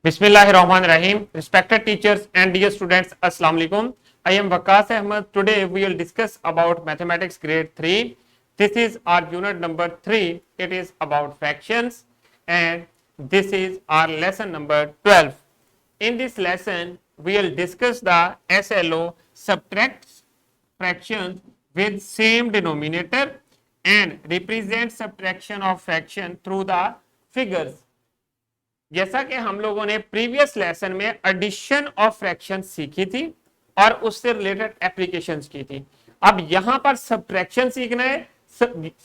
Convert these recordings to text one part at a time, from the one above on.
Bismillahirrahmanirrahim. Respected teachers and dear students, Assalamu alaikum. I am Waqas Ahmed. Today we will discuss about mathematics grade 3. This is our unit number 3. It is about fractions and this is our lesson number 12. In this lesson, we will discuss the SLO subtract fractions with same denominator and represent subtraction of fraction through the figures. जैसा कि हम लोगों ने previous lesson में addition of fraction सीखी थी और उससे रिलेटेड एप्लीकेशंस की थी, अब यहां पर सब्ट्रैक्शन सीखना है।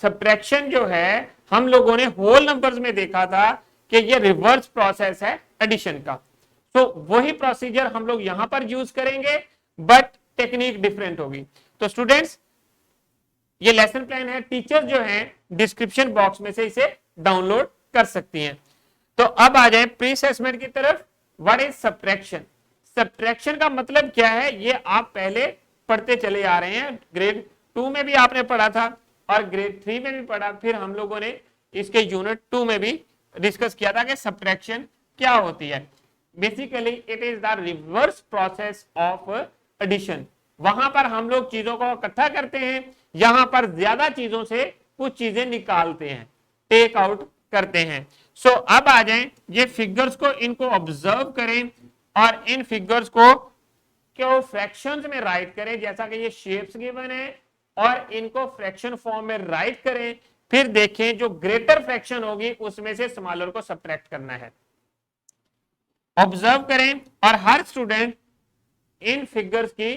सब्ट्रैक्शन जो है हम लोगों ने होल नंबर्स में देखा था कि ये रिवर्स प्रोसेस है एडिशन का, तो वही प्रोसीजर हम लोग यहां पर यूज करेंगे बट टेक्निक डिफरेंट होगी। तो स्टूडेंट्स, ये लेसन प्लान है, टीचर जो है डिस्क्रिप्शन बॉक्स में से इसे डाउनलोड कर सकती हैं। तो अब आ जाए प्री असेसमेंट की तरफ। What is subtraction? सब्ट्रैक्शन का मतलब क्या है ये आप पहले पढ़ते चले आ रहे हैं। ग्रेड 2 में भी आपने पढ़ा था और ग्रेड 3 में भी पढ़ा, फिर हम लोगों ने इसके यूनिट 2 में भी डिस्कस किया था कि सब्ट्रैक्शन क्या होती है। Basically it is the reverse process of addition. वहां पर हम लोग चीजों को इकट्ठा करते हैं, यहां पर ज्यादा चीजों से कुछ चीजें निकालते हैं, टेक आउट करते हैं। सो अब आ जाएं, ये फिगर्स को इनको ऑब्जर्व करें और इन फिगर्स को क्यों फ्रैक्शंस में राइट करें, जैसा कि ये शेप्स गिवन है, और इनको फ्रैक्शन फॉर्म में राइट करें। फिर देखें जो ग्रेटर फ्रैक्शन होगी उसमें से स्मॉलर को सब्ट्रैक्ट करना है। ऑब्जर्व करें और हर स्टूडेंट इन फिगर्स की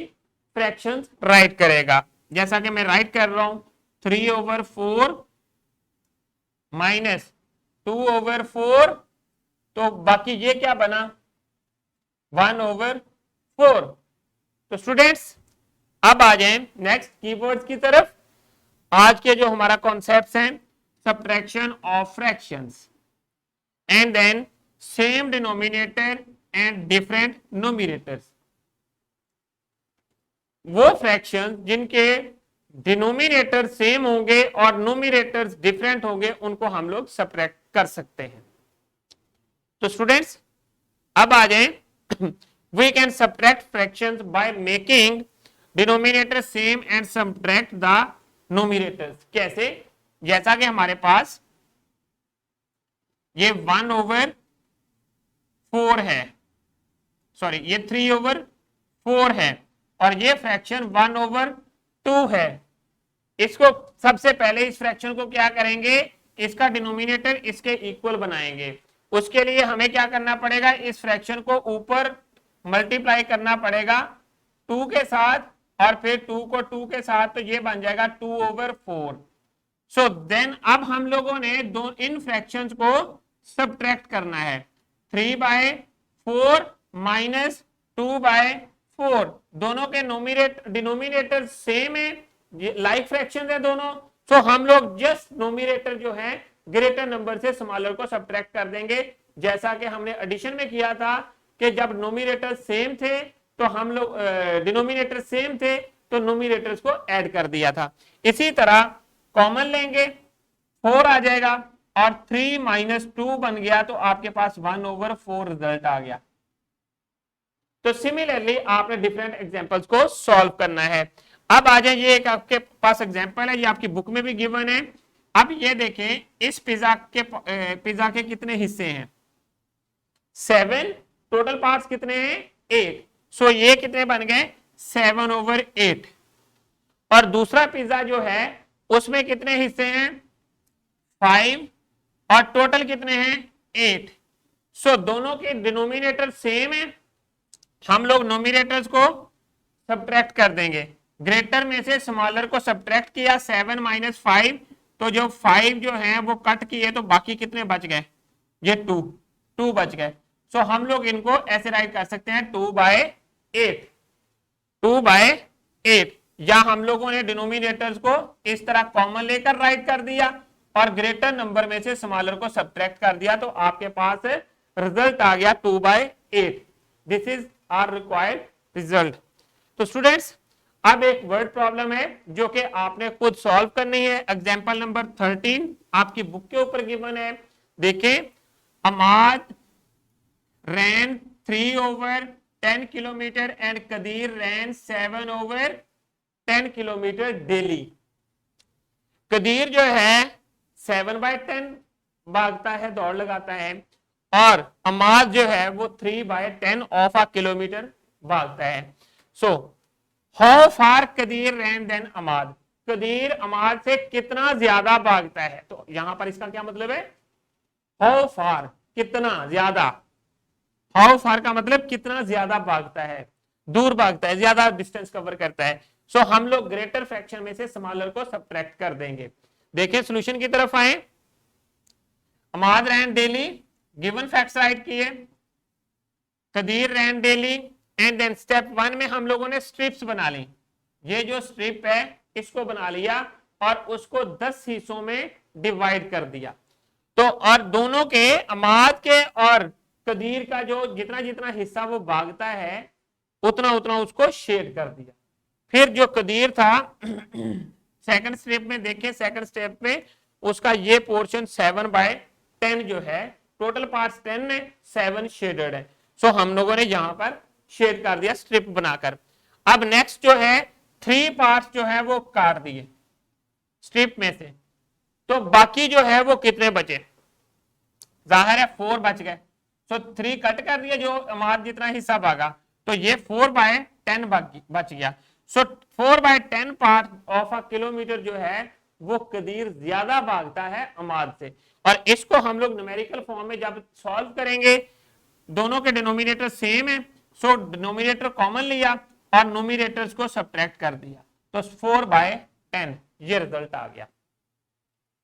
फ्रैक्शंस राइट करेगा, जैसा कि मैं राइट कर रहा हूं 3/4 माइनस 2/4, तो बाकी ये क्या बना 1/4। तो स्टूडेंट्स अब आ जाएं नेक्स्ट कीवर्ड्स की तरफ। आज के जो हमारा कॉन्सेप्ट्स हैं, subtraction of fractions and then same denominator and different nominators. वो फ्रैक्शन जिनके डिनोमिनेटर सेम होंगे और नोमिनेटर्स डिफरेंट होंगे, उनको हम लोग सब्ट्रैक्ट कर सकते हैं। तो स्टूडेंट्स अब आ जाएं, we can subtract fractions by making denominator same and subtract the nominators. कैसे? जैसा कि हमारे पास ये 1/4 है, सॉरी ये 3/4 है और ये फ्रैक्शन 1/2 है। इसको सबसे पहले इस फ्रैक्शन को क्या करेंगे, इसका डिनोमिनेटर इसके इक्वल बनाएंगे। उसके लिए हमें क्या करना पड़ेगा, इस फ्रैक्शन को ऊपर मल्टीप्लाई करना पड़ेगा 2 के साथ और फिर 2 को 2 के साथ, तो ये बन जाएगा 2/4। सो देन अब हम लोगों ने दो इन फ्रैक्शंस को सब्ट्रैक्ट करना है। 3/4 माइनस 2/4, दोनों के डिनोमिनेटर सेम है, लाइक फ्रैक्शन है दोनों। सो हम लोग जस्ट नोमिनेटर जो है ग्रेटर नंबर से स्मॉलर को सब्ट्रैक्ट कर देंगे, जैसा कि हमने एडिशन में किया था कि जब नोमिनेटर सेम थे तो हम लोग डिनोमिनेटर सेम थे तो नोमिनेटर्स को ऐड कर दिया था। इसी तरह कॉमन लेंगे, 4 आ जाएगा और 3 माइनस 2 बन गया, तो आपके पास 1/4 रिजल्ट आ गया। तो सिमिलरली आपने डिफरेंट एग्जांपल्स को सॉल्व करना है। अब आ जाए, ये एक आपके पास एग्जांपल है, ये आपकी बुक में भी गिवन है। अब ये देखें, इस पिज्जा के कितने हिस्से हैं 7, टोटल पार्ट्स कितने हैं 8। सो ये कितने बन गए 7/8। और दूसरा पिज्जा जो है उसमें कितने हिस्से हैं 5 और टोटल कितने हैं 8। सो दोनों के डिनोमिनेटर सेम है, हम लोग नोमिनेटर्स को सब्ट्रैक्ट कर देंगे। ग्रेटर में से स्मॉलर को सब्ट्रैक्ट किया 7 माइनस 5, तो जो 5 जो है वो कट किए, तो बाकी कितने बच गए, ये 2 बच गए। सो हम लोग इनको ऐसे राइट कर सकते हैं 2/8, या हम लोगों ने डिनोमिनेटर्स को इस तरह कॉमन लेकर राइट कर दिया और ग्रेटर नंबर में से स्मॉलर को सब्ट्रैक्ट कर दिया, तो आपके पास रिजल्ट आ गया 2/8। This is our required result. तो स्टूडेंट्स अब एक वर्ड प्रॉब्लम है जो कि आपने खुद सॉल्व करनी है। एग्जांपल नंबर 13 आपकी बुक के ऊपर गिवन है। देखें, Amad ran 3/10 kilometre and Qadir ran 7/10 kilometre daily. Qadir जो है 7/10 भागता है, दौड़ लगाता है, और अमाद जो है वो 3/10 ऑफ अ किलोमीटर भागता है। So how far Qadir ran than Amad, Qadir Amad से कितना ज्यादा भागता है। तो यहां पर इसका क्या मतलब है, हाउ फार कितना ज्यादा, हाउ फार का मतलब कितना ज्यादा भागता है, दूर भागता है, ज्यादा डिस्टेंस कवर करता है। सो हम लोग ग्रेटर फ्रैक्शन में से स्मॉलर को सब्ट्रैक्ट कर देंगे। देखिए सोल्यूशन की तरफ आए। अमाद रैन डेली, गिवन फैक्ट्स राइट किए, कदीर रैन डेली, एंड देन स्टेप 1 में हम लोगों ने स्ट्रिप्स बना ली। ये जो स्ट्रिप है इसको बना लिया और उसको 10 हिस्सों में डिवाइड कर दिया। तो और दोनों के, अमाद के और कदीर का जो जितना जितना हिस्सा वो भागता है उतना उतना उसको शेड कर दिया। फिर जो कदीर था सेकंड स्टेप में देखिए, सेकंड स्टेप में उसका ये पोर्शन 7/10 जो है, टोटल पार्ट्स 10 है, 7 शेडेड है। सो हम लोगों ने यहां पर शेड कर दिया स्ट्रिप बनाकर। अब नेक्स्ट जो है 3 पार्ट्स जो है वो काट दिए स्ट्रिप में से, तो बाकी जो है वो कितने बचे, जाहिर है 4 बच गए। सो 3 कट कर दिया जो अमाद जितना हिस्सा भागा, तो ये 4/10 बच गया। सो 4/10 पार्ट ऑफ अ किलोमीटर जो है वो कदीर ज्यादा भागता है अमाद से। और इसको हम लोग न्यूमेरिकल फॉर्म में जब सॉल्व करेंगे, दोनों के डिनोमिनेटर सेम है, सो डिनोमिनेटर कॉमन लिया और न्यूमिनेटर्स को सब्ट्रैक्ट कर दिया, तो 4/10 ये रिजल्ट आ गया।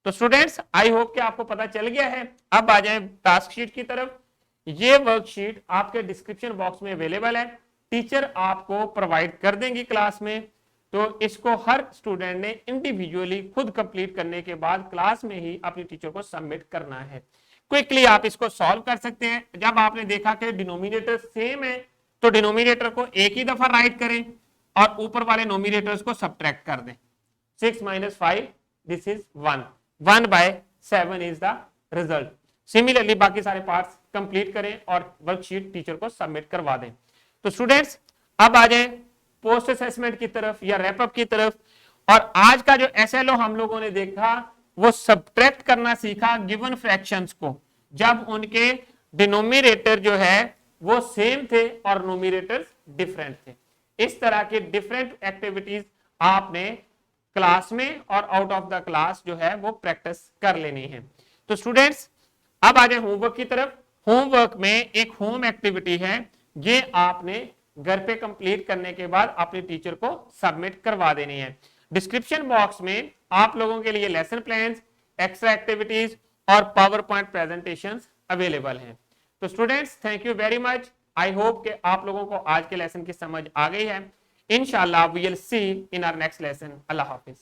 तो स्टूडेंट्स आई होप कि आपको पता चल गया है। अब आ जाए टास्क शीट की तरफ। ये वर्कशीट आपके डिस्क्रिप्शन बॉक्स में अवेलेबल है, टीचर आपको प्रोवाइड कर देंगी क्लास में। तो इसको हर स्टूडेंट ने इंडिविजुअली खुद कंप्लीट करने के बाद क्लास में ही अपनी टीचर को सबमिट करना है। क्विकली आप इसको सॉल्व कर सकते हैं। जब आपने देखा कि डिनोमिनेटर सेम है तो डिनोमिनेटर को एक ही दफा राइट करें और ऊपर वाले नोमिनेटर्स को सब्ट्रैक्ट कर दें। 6 - 5 this is 1, 1/7 is the result. Similarly बाकी सारे पार्ट्स कंप्लीट करें और वर्कशीट टीचर को सबमिट करवा दें। तो स्टूडेंट्स अब आ जाए पोस्ट असेसमेंट की तरफ या रैपअप की तरफ। और आज का जो एसएलओ हम लोगों ने देखा वो सब्ट्रैक्ट करना सीखा गिवन फ्रैक्शंस को, जब उनके डिनोमिनेटर जो है वो सेम थे और नोमिनेटर्स डिफरेंट थे। इस तरह के डिफरेंट एक्टिविटीज आपने क्लास में और आउट ऑफ द क्लास जो है वो प्रैक्टिस कर लेनी है। तो स्टूडेंट्स अब आ जाए होमवर्क की तरफ। होमवर्क में एक होम एक्टिविटी है, ये आपने घर पे कंप्लीट करने के बाद अपने टीचर को सबमिट करवा देनी है। डिस्क्रिप्शन बॉक्स में आप लोगों के लिए लेसन प्लान्स, एक्स्ट्रा एक्टिविटीज और पावर पॉइंट प्रेजेंटेशंस अवेलेबल हैं। तो students thank you very much. I hope कि आप लोगों को आज के लेसन की समझ आ गई है। इंशाल्लाह we will see in our next lesson. अल्लाह हाफिज।